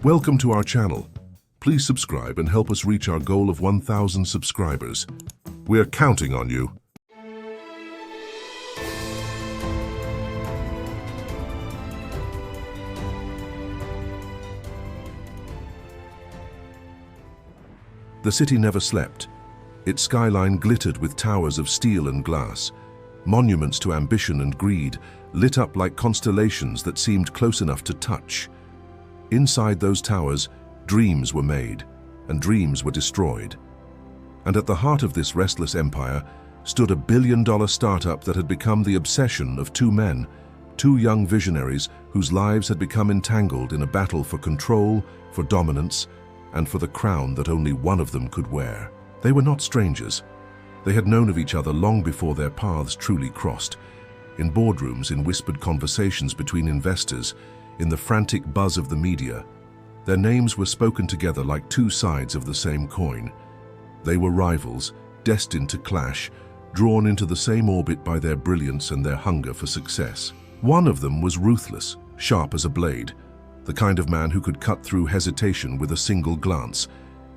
Welcome to our channel. Please subscribe and help us reach our goal of 1,000 subscribers. We're counting on you. The city never slept. Its skyline glittered with towers of steel and glass, monuments to ambition and greed, lit up like constellations that seemed close enough to touch. Inside those towers, dreams were made, and dreams were destroyed. And at the heart of this restless empire stood a billion-dollar startup that had become the obsession of two men, two young visionaries whose lives had become entangled in a battle for control, for dominance, and for the crown that only one of them could wear. They were not strangers. They had known of each other long before their paths truly crossed. In boardrooms, in whispered conversations between investors, in the frantic buzz of the media, their names were spoken together like two sides of the same coin. They were rivals, destined to clash, drawn into the same orbit by their brilliance and their hunger for success. One of them was ruthless, sharp as a blade, the kind of man who could cut through hesitation with a single glance.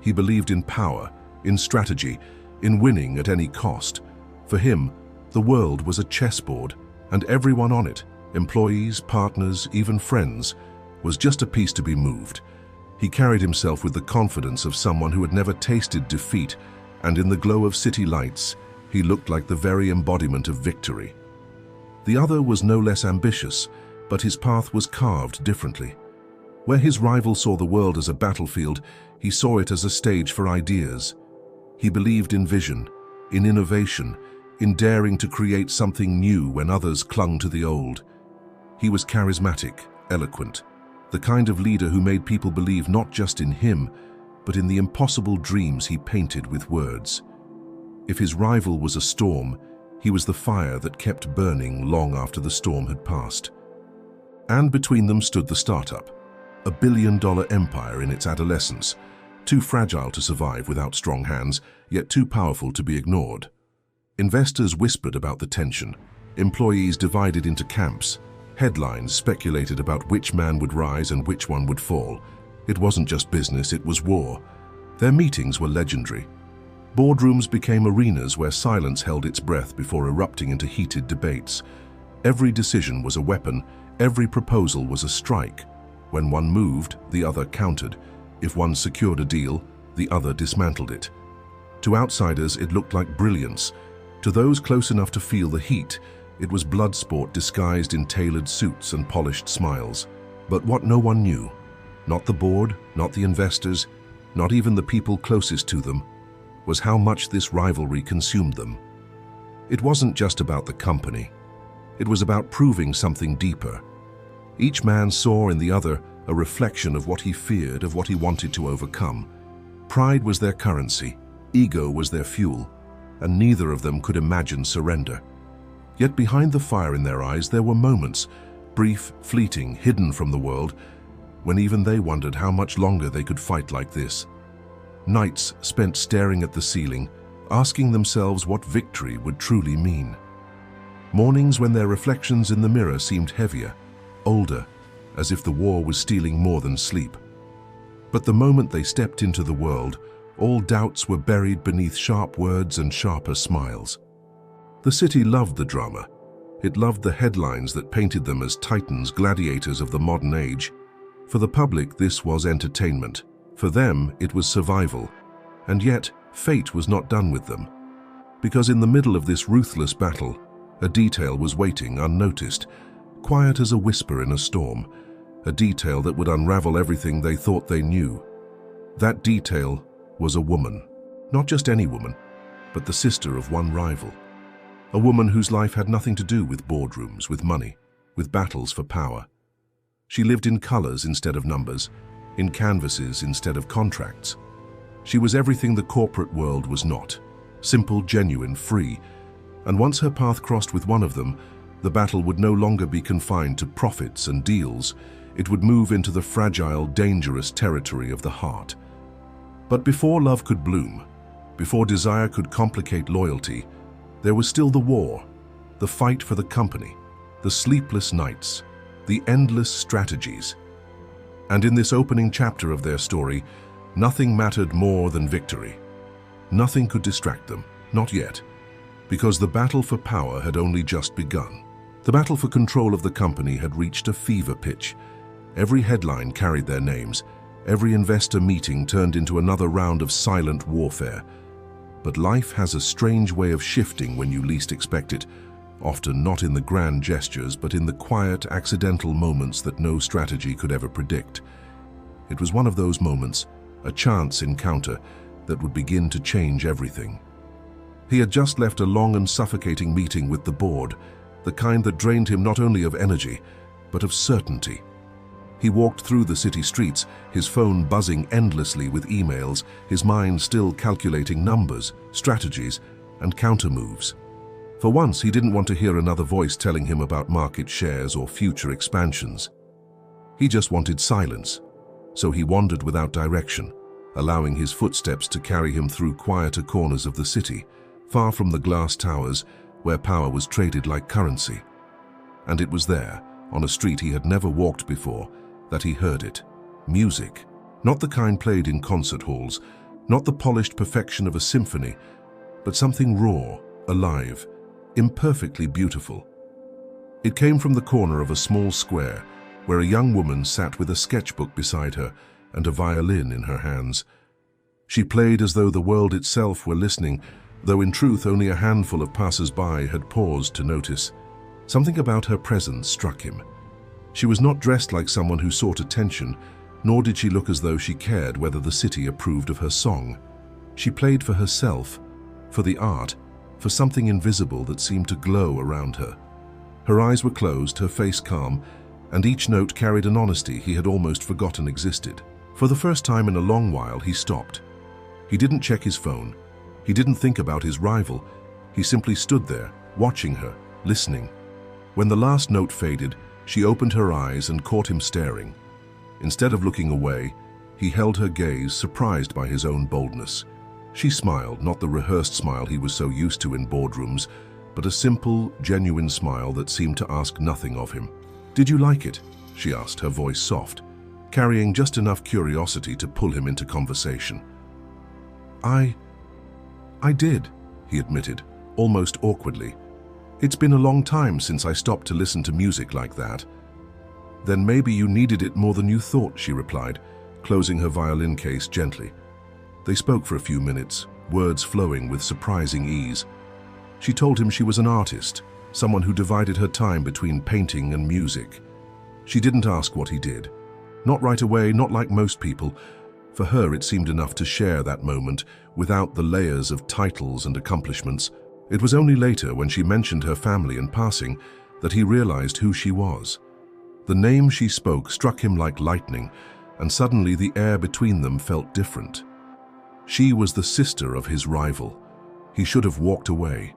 He believed in power, in strategy, in winning at any cost. For him, the world was a chessboard, and everyone on it, employees, partners, even friends, was just a piece to be moved. He carried himself with the confidence of someone who had never tasted defeat, and in the glow of city lights, he looked like the very embodiment of victory. The other was no less ambitious, but his path was carved differently. Where his rival saw the world as a battlefield, he saw it as a stage for ideas. He believed in vision, in innovation, in daring to create something new when others clung to the old. He was charismatic, eloquent, the kind of leader who made people believe not just in him, but in the impossible dreams he painted with words. If his rival was a storm, he was the fire that kept burning long after the storm had passed. And between them stood the startup, a billion-dollar empire in its adolescence, too fragile to survive without strong hands, yet too powerful to be ignored. Investors whispered about the tension, employees divided into camps, headlines speculated about which man would rise and which one would fall. It wasn't just business, it was war. Their meetings were legendary. Boardrooms became arenas where silence held its breath before erupting into heated debates. Every decision was a weapon, every proposal was a strike. When one moved, the other countered. If one secured a deal, the other dismantled it. To outsiders, it looked like brilliance. To those close enough to feel the heat, it was blood sport disguised in tailored suits and polished smiles. But what no one knew, not the board, not the investors, not even the people closest to them, was how much this rivalry consumed them. It wasn't just about the company. It was about proving something deeper. Each man saw in the other a reflection of what he feared, of what he wanted to overcome. Pride was their currency, ego was their fuel, and neither of them could imagine surrender. Yet behind the fire in their eyes there were moments, brief, fleeting, hidden from the world, when even they wondered how much longer they could fight like this. Nights spent staring at the ceiling, asking themselves what victory would truly mean. Mornings when their reflections in the mirror seemed heavier, older, as if the war was stealing more than sleep. But the moment they stepped into the world, all doubts were buried beneath sharp words and sharper smiles. The city loved the drama. It loved the headlines that painted them as titans, gladiators of the modern age. For the public, this was entertainment. For them, it was survival. And yet, fate was not done with them. Because in the middle of this ruthless battle, a detail was waiting unnoticed, quiet as a whisper in a storm, a detail that would unravel everything they thought they knew. That detail was a woman. Not just any woman, but the sister of one rival. A woman whose life had nothing to do with boardrooms, with money, with battles for power. She lived in colors instead of numbers, in canvases instead of contracts. She was everything the corporate world was not, simple, genuine, free. And once her path crossed with one of them, the battle would no longer be confined to profits and deals. It would move into the fragile, dangerous territory of the heart. But before love could bloom, before desire could complicate loyalty, there was still the war, the fight for the company, the sleepless nights, the endless strategies. And in this opening chapter of their story, nothing mattered more than victory. Nothing could distract them, not yet, because the battle for power had only just begun. The battle for control of the company had reached a fever pitch. Every headline carried their names. Every investor meeting turned into another round of silent warfare. But life has a strange way of shifting when you least expect it, often not in the grand gestures, but in the quiet, accidental moments that no strategy could ever predict. It was one of those moments, a chance encounter, that would begin to change everything. He had just left a long and suffocating meeting with the board, the kind that drained him not only of energy, but of certainty. He walked through the city streets, his phone buzzing endlessly with emails, his mind still calculating numbers, strategies, and counter-moves. For once, he didn't want to hear another voice telling him about market shares or future expansions. He just wanted silence, so he wandered without direction, allowing his footsteps to carry him through quieter corners of the city, far from the glass towers where power was traded like currency. And it was there, on a street he had never walked before, that he heard it. Music. Not the kind played in concert halls, not the polished perfection of a symphony, but something raw, alive, imperfectly beautiful. It came from the corner of a small square, where a young woman sat with a sketchbook beside her and a violin in her hands. She played as though the world itself were listening, though in truth only a handful of passers-by had paused to notice. Something about her presence struck him. She was not dressed like someone who sought attention, nor did she look as though she cared whether the city approved of her song. She played for herself, for the art, for something invisible that seemed to glow around her. Her eyes were closed, her face calm, and each note carried an honesty he had almost forgotten existed. For the first time in a long while, he stopped. He didn't check his phone. He didn't think about his rival. He simply stood there, watching her, listening. When the last note faded, she opened her eyes and caught him staring. Instead of looking away, he held her gaze, surprised by his own boldness. She smiled, not the rehearsed smile he was so used to in boardrooms, but a simple, genuine smile that seemed to ask nothing of him. "Did you like it?" she asked, her voice soft, carrying just enough curiosity to pull him into conversation. I did," he admitted, almost awkwardly. "It's been a long time since I stopped to listen to music like that." "Then maybe you needed it more than you thought," she replied, closing her violin case gently. They spoke for a few minutes, words flowing with surprising ease. She told him she was an artist, someone who divided her time between painting and music. She didn't ask what he did. Not right away, not like most people. For her, it seemed enough to share that moment without the layers of titles and accomplishments. It was only later, when she mentioned her family in passing, that he realized who she was. The name she spoke struck him like lightning, and suddenly the air between them felt different. She was the sister of his rival. He should have walked away.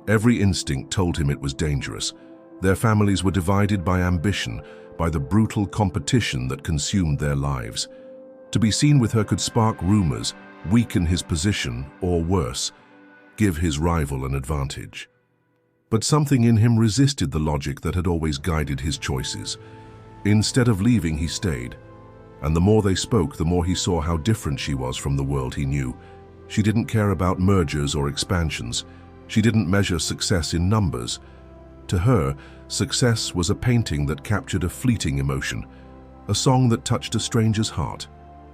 Every instinct told him it was dangerous. Their families were divided by ambition, by the brutal competition that consumed their lives. To be seen with her could spark rumors, weaken his position, or worse, give his rival an advantage. But something in him resisted the logic that had always guided his choices. Instead of leaving, he stayed. And the more they spoke, the more he saw how different she was from the world he knew. She didn't care about mergers or expansions. She didn't measure success in numbers. To her, success was a painting that captured a fleeting emotion, a song that touched a stranger's heart,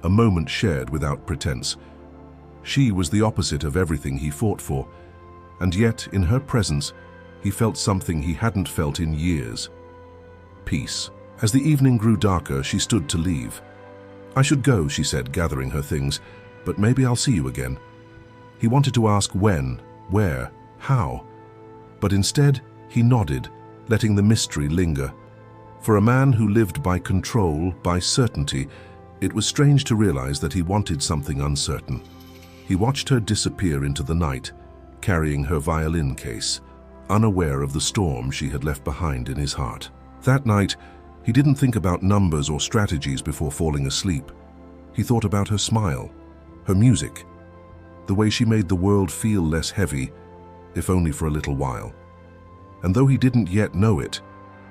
a moment shared without pretense. She was the opposite of everything he fought for, and yet, in her presence, he felt something he hadn't felt in years. Peace. As the evening grew darker, she stood to leave. "I should go," she said, gathering her things, "but maybe I'll see you again." He wanted to ask when, where, how, but instead he nodded, letting the mystery linger. For a man who lived by control, by certainty, it was strange to realize that he wanted something uncertain. He watched her disappear into the night, carrying her violin case, unaware of the storm she had left behind in his heart. That night, he didn't think about numbers or strategies before falling asleep. He thought about her smile, her music, the way she made the world feel less heavy, if only for a little while. And though he didn't yet know it,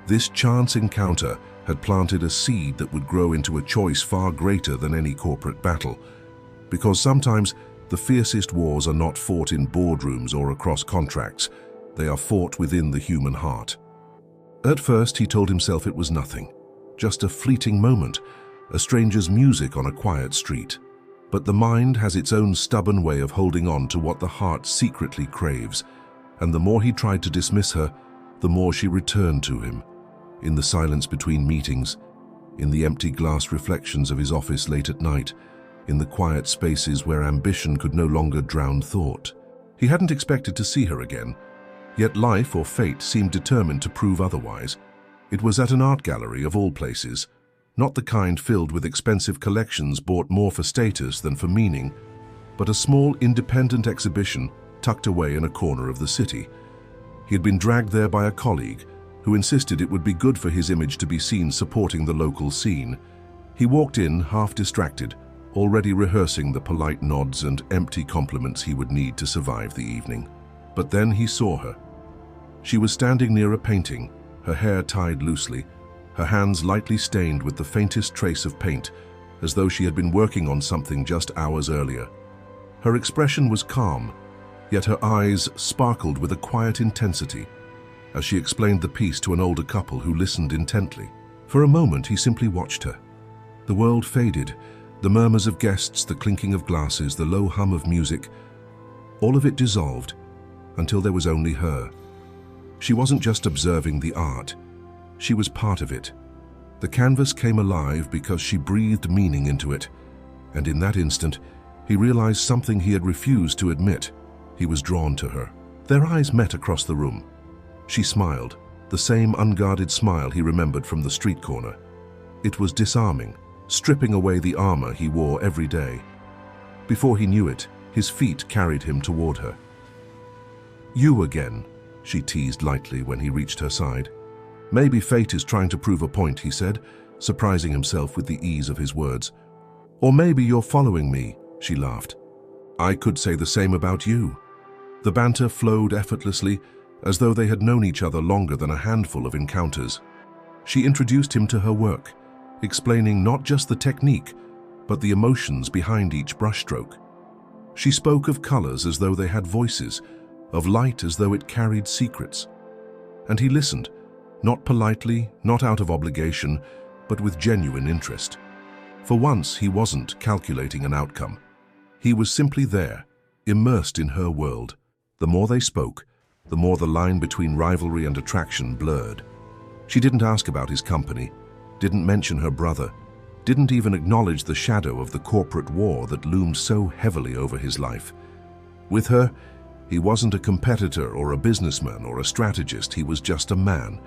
this chance encounter had planted a seed that would grow into a choice far greater than any corporate battle. Because sometimes the fiercest wars are not fought in boardrooms or across contracts. They are fought within the human heart. At first, he told himself it was nothing, just a fleeting moment, a stranger's music on a quiet street. But the mind has its own stubborn way of holding on to what the heart secretly craves, and the more he tried to dismiss her, the more she returned to him. In the silence between meetings, in the empty glass reflections of his office late at night, in the quiet spaces where ambition could no longer drown thought. He hadn't expected to see her again, yet life or fate seemed determined to prove otherwise. It was at an art gallery of all places, not the kind filled with expensive collections bought more for status than for meaning, but a small independent exhibition tucked away in a corner of the city. He had been dragged there by a colleague who insisted it would be good for his image to be seen supporting the local scene. He walked in half distracted, already rehearsing the polite nods and empty compliments he would need to survive the evening. But then he saw her. She was standing near a painting, her hair tied loosely, her hands lightly stained with the faintest trace of paint, as though she had been working on something just hours earlier. Her expression was calm, yet her eyes sparkled with a quiet intensity as she explained the piece to an older couple who listened intently. For a moment, he simply watched her. The world faded, the murmurs of guests, the clinking of glasses, the low hum of music, all of it dissolved until there was only her. She wasn't just observing the art, she was part of it. The canvas came alive because she breathed meaning into it, and in that instant, he realized something he had refused to admit. He was drawn to her. Their eyes met across the room. She smiled, the same unguarded smile he remembered from the street corner. It was disarming, stripping away the armor he wore every day. Before he knew it, his feet carried him toward her. "You again," she teased lightly when he reached her side. "Maybe fate is trying to prove a point," he said, surprising himself with the ease of his words. "Or maybe you're following me," she laughed. "I could say the same about you." The banter flowed effortlessly, as though they had known each other longer than a handful of encounters. She introduced him to her work, explaining not just the technique, but the emotions behind each brushstroke. She spoke of colors as though they had voices, of light as though it carried secrets. And he listened, not politely, not out of obligation, but with genuine interest. For once, he wasn't calculating an outcome. He was simply there, immersed in her world. The more they spoke, the more the line between rivalry and attraction blurred. She didn't ask about his company, didn't mention her brother, didn't even acknowledge the shadow of the corporate war that loomed so heavily over his life. With her, he wasn't a competitor or a businessman or a strategist, he was just a man,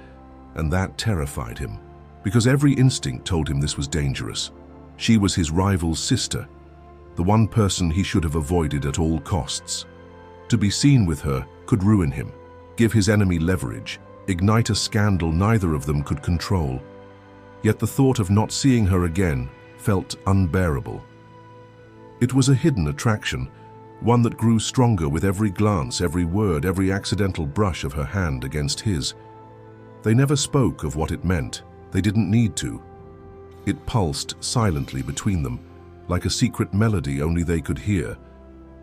and that terrified him, because every instinct told him this was dangerous. She was his rival's sister, the one person he should have avoided at all costs. To be seen with her could ruin him, give his enemy leverage, ignite a scandal neither of them could control. Yet the thought of not seeing her again felt unbearable. It was a hidden attraction, one that grew stronger with every glance, every word, every accidental brush of her hand against his. They never spoke of what it meant. They didn't need to. It pulsed silently between them, like a secret melody only they could hear.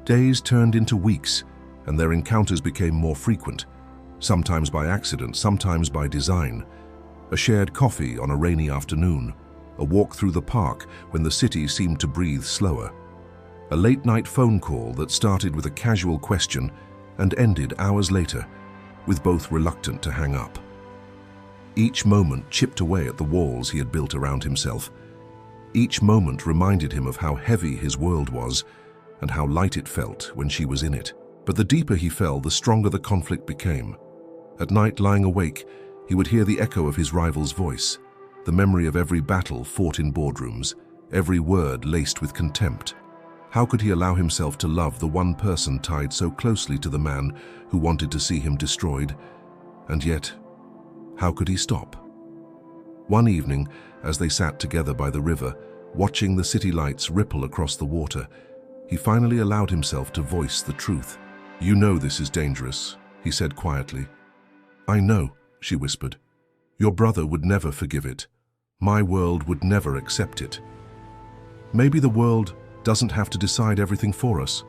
Days turned into weeks, and their encounters became more frequent, sometimes by accident, sometimes by design. A shared coffee on a rainy afternoon, a walk through the park when the city seemed to breathe slower, a late-night phone call that started with a casual question and ended hours later, with both reluctant to hang up. Each moment chipped away at the walls he had built around himself. Each moment reminded him of how heavy his world was and how light it felt when she was in it. But the deeper he fell, the stronger the conflict became. At night, lying awake, he would hear the echo of his rival's voice, the memory of every battle fought in boardrooms, every word laced with contempt. How could he allow himself to love the one person tied so closely to the man who wanted to see him destroyed? And yet, how could he stop? One evening, as they sat together by the river, watching the city lights ripple across the water, he finally allowed himself to voice the truth. "You know this is dangerous," he said quietly. "I know," she whispered. "Your brother would never forgive it." My world would never accept it. Maybe the world doesn't have to decide everything for us.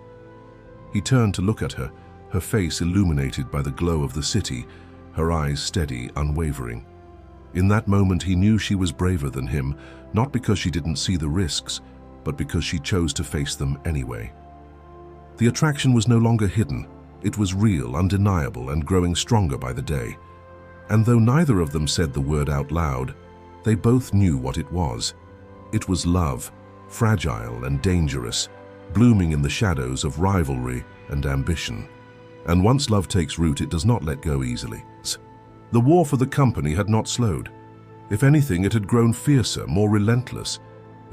He turned to look at her, her face illuminated by the glow of the city, her eyes steady, unwavering. In that moment he knew she was braver than him, not because she didn't see the risks, but because she chose to face them anyway. The attraction was no longer hidden. It was real, undeniable, and growing stronger by the day. And though neither of them said the word out loud, they both knew what it was. It was love, fragile and dangerous, blooming in the shadows of rivalry and ambition. And once love takes root, it does not let go easily. The war for the company had not slowed. If anything, it had grown fiercer, more relentless.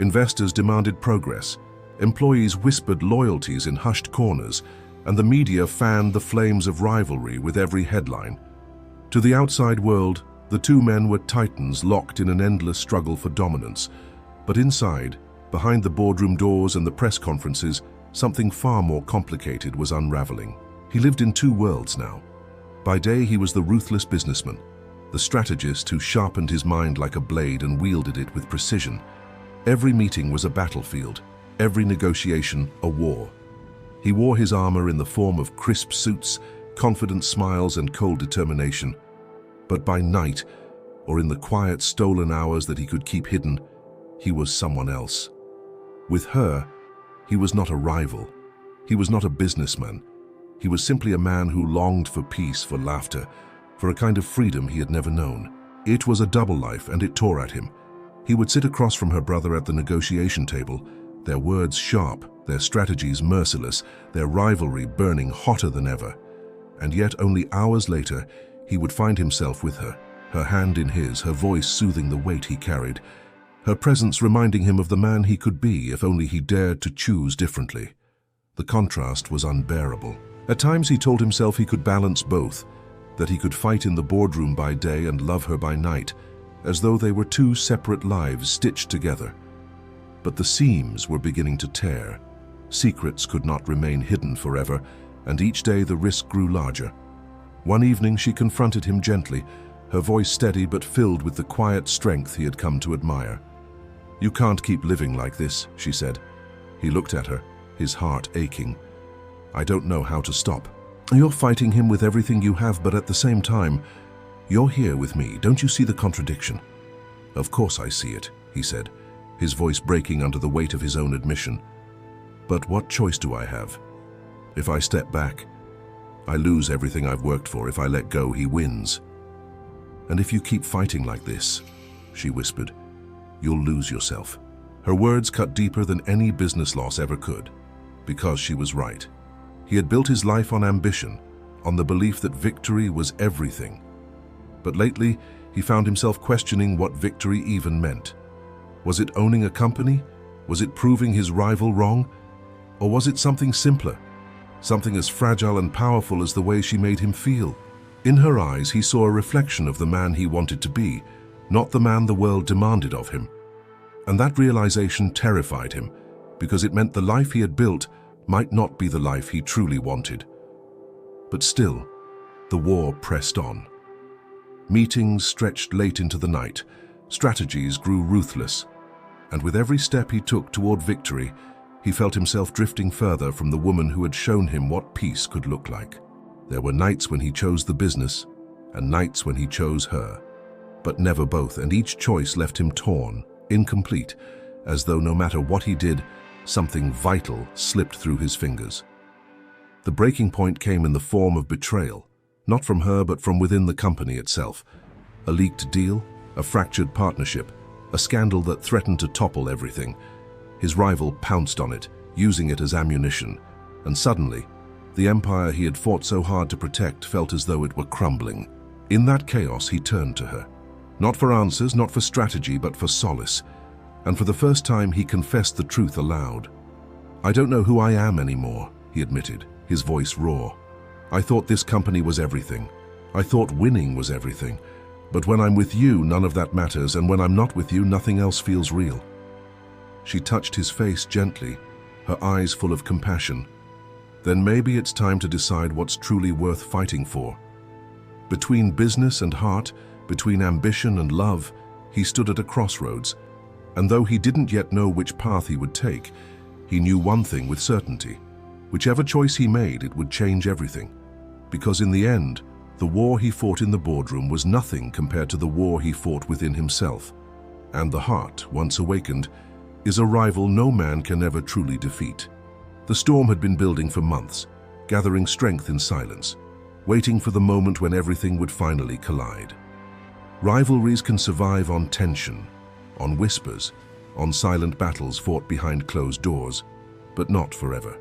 Investors demanded progress. Employees whispered loyalties in hushed corners, and the media fanned the flames of rivalry with every headline. To the outside world, the two men were titans locked in an endless struggle for dominance. But inside, behind the boardroom doors and the press conferences, something far more complicated was unraveling. He lived in two worlds now. By day, he was the ruthless businessman, the strategist who sharpened his mind like a blade and wielded it with precision. Every meeting was a battlefield, every negotiation a war. He wore his armor in the form of crisp suits, confident smiles, and cold determination. But by night, or in the quiet, stolen hours that he could keep hidden, he was someone else. With her, he was not a rival. He was not a businessman. He was simply a man who longed for peace, for laughter, for a kind of freedom he had never known. It was a double life, and it tore at him. He would sit across from her brother at the negotiation table, their words sharp, their strategies merciless, their rivalry burning hotter than ever. And yet only hours later, he would find himself with her, her hand in his, her voice soothing the weight he carried, her presence reminding him of the man he could be if only he dared to choose differently. The contrast was unbearable. At times he told himself he could balance both, that he could fight in the boardroom by day and love her by night, as though they were two separate lives stitched together. But the seams were beginning to tear. Secrets could not remain hidden forever, and each day the risk grew larger. One evening she confronted him gently, her voice steady but filled with the quiet strength he had come to admire. "You can't keep living like this," she said. He looked at her, his heart aching. "I don't know how to stop." "You're fighting him with everything you have, but at the same time, you're here with me. Don't you see the contradiction?" "Of course I see it," he said, his voice breaking under the weight of his own admission. "But what choice do I have? If I step back, I lose everything I've worked for. If I let go, he wins. And if you keep fighting like this," she whispered, "you'll lose yourself." Her words cut deeper than any business loss ever could, because she was right. He had built his life on ambition, on the belief that victory was everything. But lately, he found himself questioning what victory even meant. Was it owning a company? Was it proving his rival wrong? Or was it something simpler? Something as fragile and powerful as the way she made him feel? In her eyes, he saw a reflection of the man he wanted to be, not the man the world demanded of him. And that realization terrified him, because it meant the life he had built might not be the life he truly wanted. But still, the war pressed on. Meetings stretched late into the night, strategies grew ruthless, and with every step he took toward victory, he felt himself drifting further from the woman who had shown him what peace could look like. There were nights when he chose the business, and nights when he chose her, but never both, and each choice left him torn, incomplete, as though no matter what he did, something vital slipped through his fingers. The breaking point came in the form of betrayal, not from her but from within the company itself. A leaked deal, a fractured partnership, a scandal that threatened to topple everything. His rival pounced on it, using it as ammunition, and suddenly, the empire he had fought so hard to protect felt as though it were crumbling. In that chaos, he turned to her. Not for answers, not for strategy, but for solace. And for the first time, he confessed the truth aloud. "I don't know who I am anymore," he admitted, his voice raw. "I thought this company was everything. I thought winning was everything. But when I'm with you, none of that matters, and when I'm not with you, nothing else feels real." She touched his face gently, her eyes full of compassion. "Then maybe it's time to decide what's truly worth fighting for. Between business and heart, between ambition and love, He stood at a crossroads, and though he didn't yet know which path he would take, he knew one thing with certainty. Whichever choice he made, it would change everything. Because in the end, the war he fought in the boardroom was nothing compared to the war he fought within himself. And the heart, once awakened, is a rival no man can ever truly defeat. The storm had been building for months, gathering strength in silence, waiting for the moment when everything would finally collide. Rivalries can survive on tension, on whispers, on silent battles fought behind closed doors, but not forever.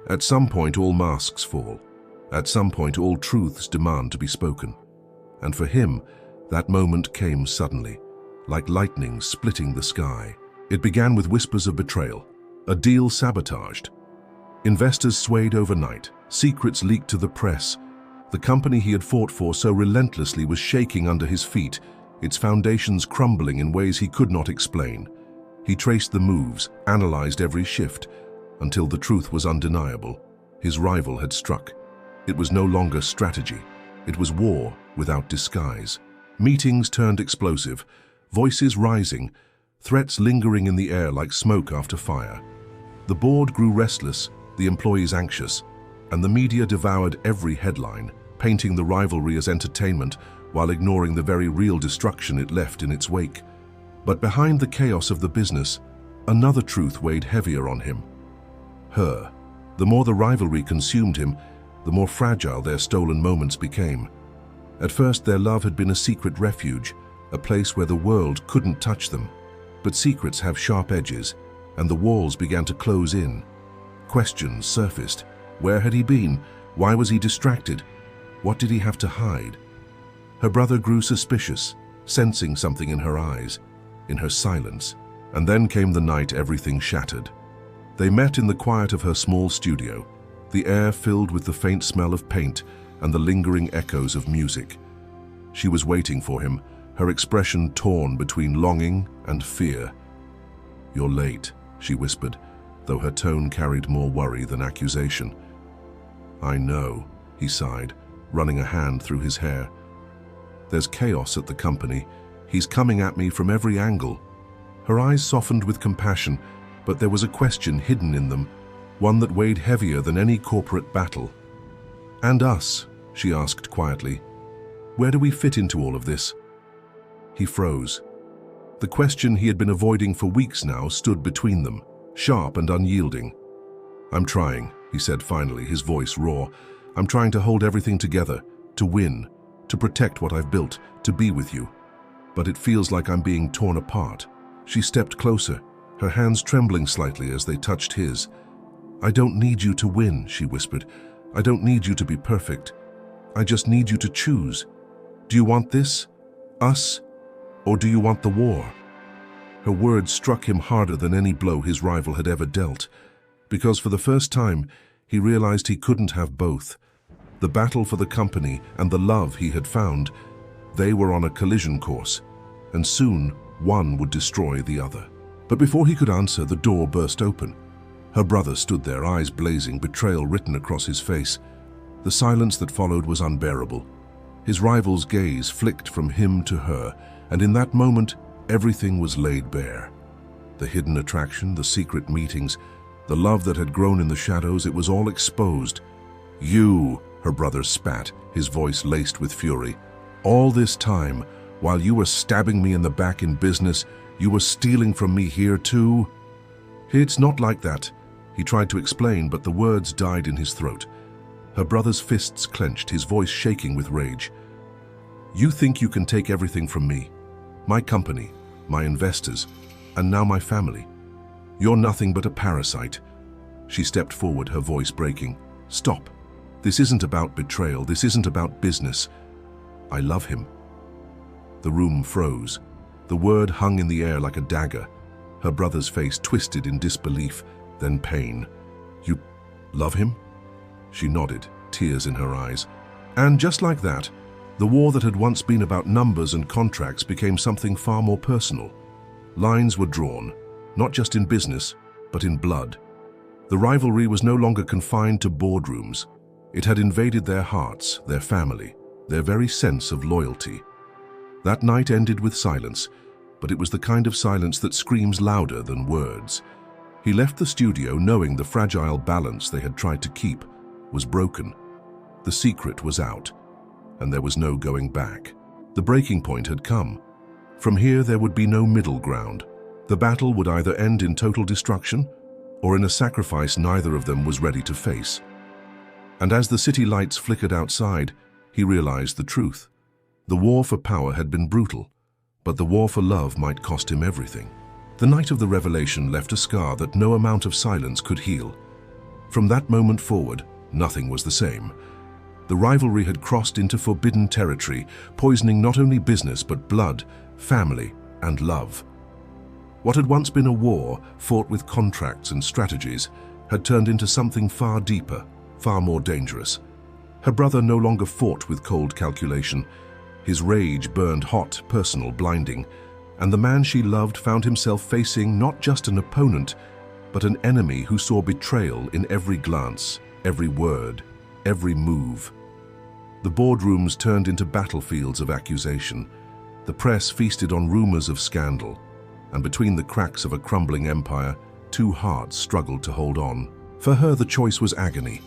At some point, all masks fall. At some point, all truths demand to be spoken. And for him, that moment came suddenly, like lightning splitting the sky. It began with whispers of betrayal, a deal sabotaged. Investors swayed overnight, secrets leaked to the press. The company he had fought for so relentlessly was shaking under his feet, its foundations crumbling in ways he could not explain. He traced the moves, analyzed every shift, until the truth was undeniable. His rival had struck. It was no longer strategy. It was war without disguise. Meetings turned explosive, voices rising, threats lingering in the air like smoke after fire. The board grew restless, the employees anxious, and the media devoured every headline, painting the rivalry as entertainment while ignoring the very real destruction it left in its wake. But behind the chaos of the business, another truth weighed heavier on him. Her. The more the rivalry consumed him, the more fragile their stolen moments became. At first, their love had been a secret refuge, a place where the world couldn't touch them. But secrets have sharp edges, and the walls began to close in. Questions surfaced. Where had he been? Why was he distracted? What did he have to hide? Her brother grew suspicious, sensing something in her eyes, in her silence. And then came the night everything shattered. They met in the quiet of her small studio, the air filled with the faint smell of paint and the lingering echoes of music. She was waiting for him, her expression torn between longing and fear. "You're late," she whispered, though her tone carried more worry than accusation. "I know," he sighed, running a hand through his hair. "There's chaos at the company. He's coming at me from every angle." Her eyes softened with compassion, but there was a question hidden in them, one that weighed heavier than any corporate battle. "And us?" she asked quietly. "Where do we fit into all of this?" He froze. The question he had been avoiding for weeks now stood between them, sharp and unyielding. "I'm trying," he said finally, his voice raw. "I'm trying to hold everything together, to win, to protect what I've built, to be with you. But it feels like I'm being torn apart." She stepped closer, her hands trembling slightly as they touched his. "I don't need you to win," she whispered. "I don't need you to be perfect. I just need you to choose. Do you want this? Us? Or do you want the war?" Her words struck him harder than any blow his rival had ever dealt, because for the first time he realized he couldn't have both. The battle for the company and the love he had found, they were on a collision course, and soon one would destroy the other. But before he could answer, the door burst open. Her brother stood there, eyes blazing, betrayal written across his face. The silence that followed was unbearable. His rival's gaze flicked from him to her, and in that moment, everything was laid bare. The hidden attraction, the secret meetings, the love that had grown in the shadows, it was all exposed. "You," her brother spat, his voice laced with fury. "All this time, while you were stabbing me in the back in business, you were stealing from me here too?" "It's not like that," he tried to explain, but the words died in his throat. Her brother's fists clenched, his voice shaking with rage. "You think you can take everything from me, my company, my investors, and now my family. You're nothing but a parasite." She stepped forward, her voice breaking. "Stop. This isn't about betrayal. This isn't about business. I love him." The room froze. The word hung in the air like a dagger. Her brother's face twisted in disbelief, then pain. "You love him?" She nodded, tears in her eyes. And just like that, the war that had once been about numbers and contracts became something far more personal. Lines were drawn, not just in business, but in blood. The rivalry was no longer confined to boardrooms. It had invaded their hearts, their family, their very sense of loyalty. That night ended with silence, but it was the kind of silence that screams louder than words. He left the studio knowing the fragile balance they had tried to keep was broken. The secret was out, and there was no going back. The breaking point had come. From here there would be no middle ground. The battle would either end in total destruction or in a sacrifice neither of them was ready to face. And as the city lights flickered outside, he realized the truth. The war for power had been brutal, but the war for love might cost him everything. The night of the revelation left a scar that no amount of silence could heal. From that moment forward, nothing was the same. The rivalry had crossed into forbidden territory, poisoning not only business but blood, family, and love. What had once been a war, fought with contracts and strategies, had turned into something far deeper, far more dangerous. Her brother no longer fought with cold calculation. His rage burned hot, personal, blinding, and the man she loved found himself facing not just an opponent, but an enemy who saw betrayal in every glance, every word, every move. The boardrooms turned into battlefields of accusation. The press feasted on rumors of scandal, and between the cracks of a crumbling empire, two hearts struggled to hold on. For her, the choice was agony.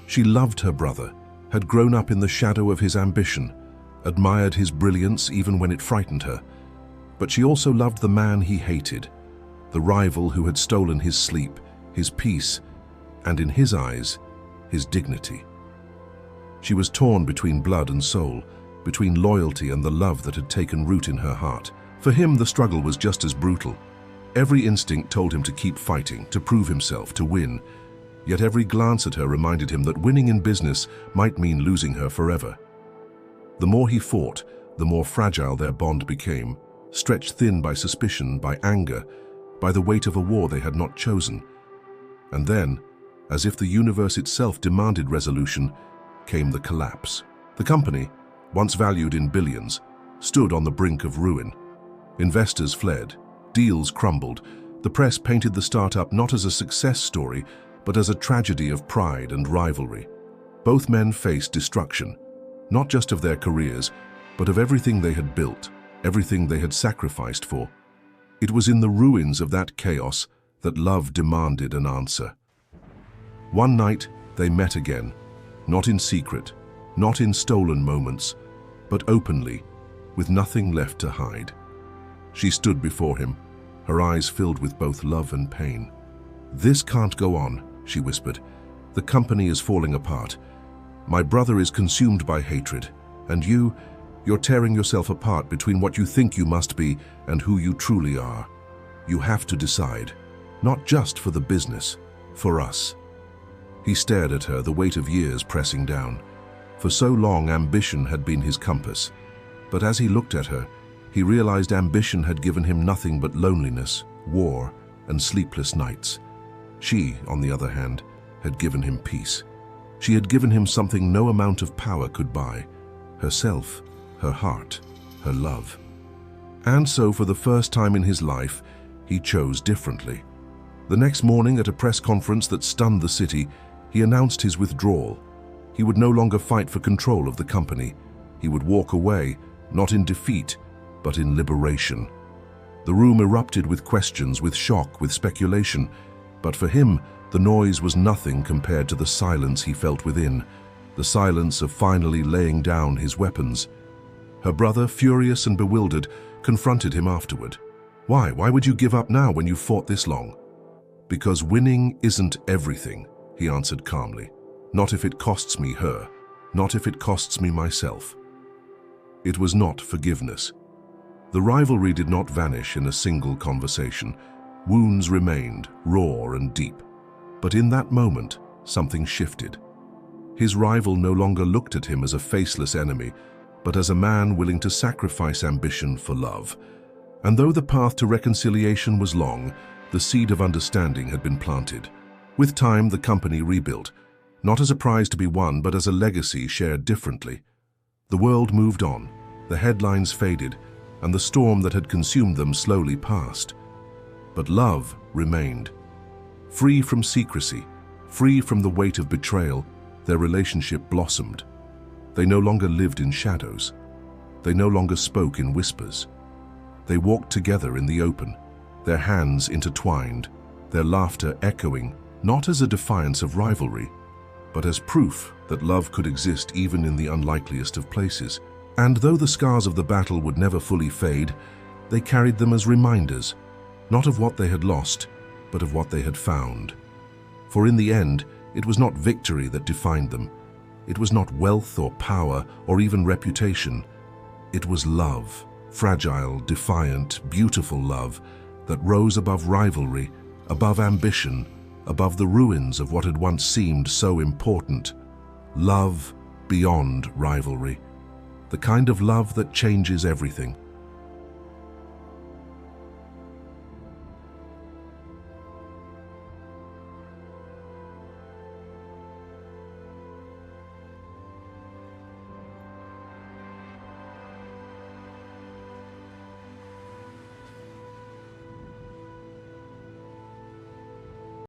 She loved her brother, had grown up in the shadow of his ambition, admired his brilliance even when it frightened her. But she also loved the man he hated, the rival who had stolen his sleep, his peace, and in his eyes, his dignity. She was torn between blood and soul, between loyalty and the love that had taken root in her heart. For him, the struggle was just as brutal. Every instinct told him to keep fighting, to prove himself, to win. Yet every glance at her reminded him that winning in business might mean losing her forever. The more he fought, the more fragile their bond became, stretched thin by suspicion, by anger, by the weight of a war they had not chosen. And then, as if the universe itself demanded resolution, came the collapse. The company, once valued in billions, stood on the brink of ruin. Investors fled, deals crumbled. The press painted the startup not as a success story, but as a tragedy of pride and rivalry. Both men faced destruction, not just of their careers, but of everything they had built, everything they had sacrificed for. It was in the ruins of that chaos that love demanded an answer. One night, they met again, not in secret, not in stolen moments, but openly, with nothing left to hide. She stood before him, her eyes filled with both love and pain. "This can't go on," she whispered. "The company is falling apart. My brother is consumed by hatred, and you're tearing yourself apart between what you think you must be and who you truly are. You have to decide, not just for the business, for us." He stared at her, the weight of years pressing down. For so long, ambition had been his compass. But as he looked at her, he realized ambition had given him nothing but loneliness, war, and sleepless nights. She, on the other hand, had given him peace. She had given him something no amount of power could buy: herself, her heart, her love. And so, for the first time in his life, he chose differently. The next morning, at a press conference that stunned the city, he announced his withdrawal. He would no longer fight for control of the company. He would walk away, not in defeat, but in liberation. The room erupted with questions, with shock, with speculation. But for him, the noise was nothing compared to the silence he felt within, the silence of finally laying down his weapons. Her brother, furious and bewildered, confronted him afterward. Why would you give up now when you fought this long?" "Because winning isn't everything," he answered calmly. "Not if it costs me her, not if it costs me myself." It was not forgiveness. The rivalry did not vanish in a single conversation. Wounds remained, raw and deep. But in that moment, something shifted. His rival no longer looked at him as a faceless enemy, but as a man willing to sacrifice ambition for love. And though the path to reconciliation was long, the seed of understanding had been planted. With time, the company rebuilt, not as a prize to be won, but as a legacy shared differently. The world moved on, the headlines faded, and the storm that had consumed them slowly passed. But love remained. Free from secrecy, free from the weight of betrayal, their relationship blossomed. They no longer lived in shadows. They no longer spoke in whispers. They walked together in the open, their hands intertwined, their laughter echoing, not as a defiance of rivalry, but as proof that love could exist even in the unlikeliest of places. And though the scars of the battle would never fully fade, they carried them as reminders, not of what they had lost, but of what they had found. For in the end, it was not victory that defined them. It was not wealth or power or even reputation. It was love, fragile, defiant, beautiful love that rose above rivalry, above ambition, above the ruins of what had once seemed so important. Love beyond rivalry. The kind of love that changes everything.